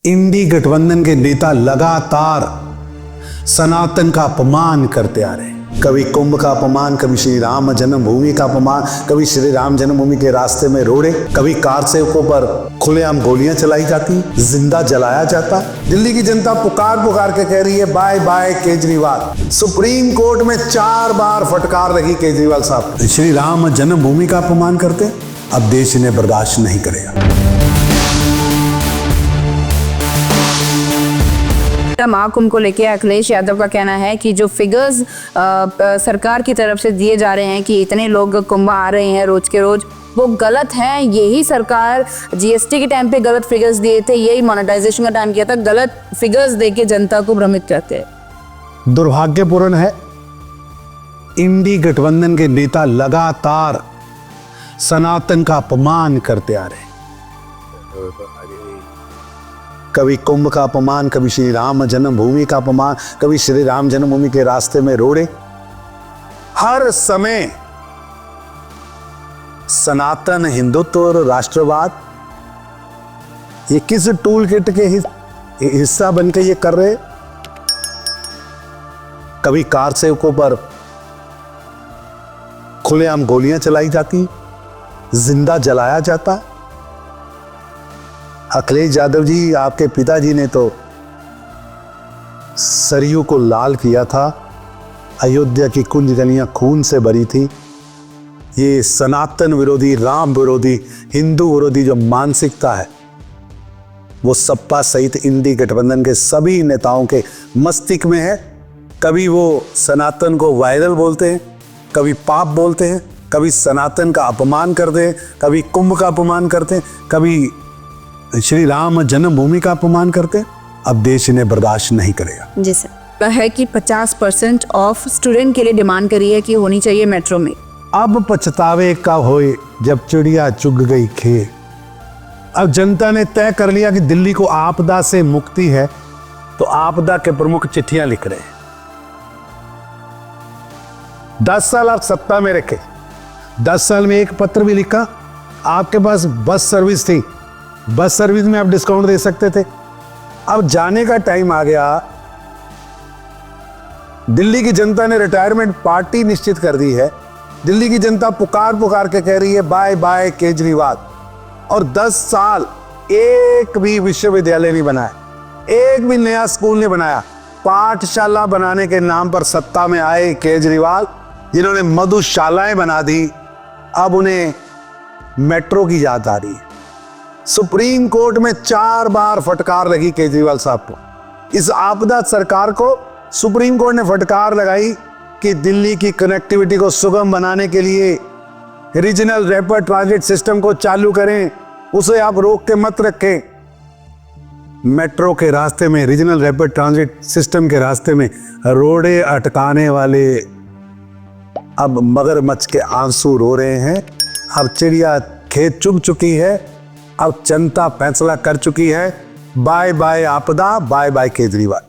इंडी गठबंधन के नेता लगातार सनातन का अपमान करते आ रहे हैं। कभी कुंभ का अपमान, कभी श्री राम जन्मभूमि का अपमान, कभी श्री राम जन्मभूमि के रास्ते में रोड़े, कभी कार सेवकों पर खुलेआम गोलियां चलाई जाती, जिंदा जलाया जाता। दिल्ली की जनता पुकार के कह रही है bye bye Kejriwal. Supreme court में 4 बार फटकार लगी केजरीवाल साहब। श्री राम जन्मभूमि का अपमान करते, अब देश इन्हें बर्दाश्त नहीं करेगा। महाकुंभ को लेकर अखिलेश यादव का कहना है कि जो फिगर्स सरकार की तरफ से दिए जा रहे हैं कि इतने लोग कुंभ आ रहे हैं रोज के रोज, वो गलत है। यही सरकार जीएसटी के टाइम पे गलत फिगर्स दिए थे, यही मोनेटाइजेशन का टाइम किया था, गलत फिगर्स देके जनता को भ्रमित करते हैं। दुर्भाग्यपूर्ण है, इंडी गठबंधन के नेता लगातार सनातन का अपमान करते आ रहे हैं। कभी कुंभ का अपमान, कभी श्री राम जन्मभूमि का अपमान, कभी श्री राम जन्मभूमि के रास्ते में रोड़े। हर समय सनातन, हिंदुत्व और राष्ट्रवाद ये किस टूल किट के हिस्सा बनकर ये कर रहे। कभी कार सेवकों पर खुलेआम गोलियां चलाई जाती, जिंदा जलाया जाता। अखिलेश यादव जी, आपके पिताजी ने तो सरयू को लाल किया था, अयोध्या की कुंज गलियां खून से भरी थी। ये सनातन विरोधी, राम विरोधी, हिंदू विरोधी जो मानसिकता है, वो सपा सहित इंडी गठबंधन के सभी नेताओं के मस्तिष्क में है। कभी वो सनातन को वायरल बोलते हैं, कभी पाप बोलते हैं, कभी सनातन का अपमान करते हैं, कभी कुंभ का अपमान करते हैं, कभी श्री राम जन्मभूमि का अपमान करते। अब देश इन्हें बर्दाश्त नहीं करेगा। जी सर, है कि 50% ऑफ स्टूडेंट के लिए डिमांड करी है कि होनी चाहिए मेट्रो में। अब पछतावे का होए जब चिड़िया चुग गई खेत। अब जनता ने तय कर लिया कि दिल्ली को आपदा से मुक्ति है, तो आपदा के प्रमुख चिट्ठियां लिख रहे हैं। 10 साल आप सत्ता में रखे, 10 साल में एक पत्र भी लिखा। आपके पास बस सर्विस थी, बस सर्विस में आप डिस्काउंट दे सकते थे। अब जाने का टाइम आ गया। दिल्ली की जनता ने रिटायरमेंट पार्टी निश्चित कर दी है। दिल्ली की जनता पुकार के कह रही है बाय बाय केजरीवाल। और 10 साल एक भी विश्वविद्यालय नहीं बनाया, एक भी नया स्कूल नहीं बनाया। पाठशाला बनाने के नाम पर सत्ता में आए केजरीवाल, जिन्होंने मधुशालाएं बना दी। अब उन्हें मेट्रो की याद आ रही है। सुप्रीम कोर्ट में 4 बार फटकार लगी केजरीवाल साहब को। इस आपदा सरकार को सुप्रीम कोर्ट ने फटकार लगाई कि दिल्ली की कनेक्टिविटी को सुगम बनाने के लिए रीजनल रैपिड ट्रांजिट सिस्टम को चालू करें, उसे आप रोक के मत रखें। मेट्रो के रास्ते में, रीजनल रैपिड ट्रांजिट सिस्टम के रास्ते में रोड़े अटकाने वाले अब मगरमच्छ के आंसू रो रहे हैं। अब चिड़िया खेत चुग चुकी है। अब जनता फैसला कर चुकी है, बाय बाय आपदा, बाय बाय केजरीवाल।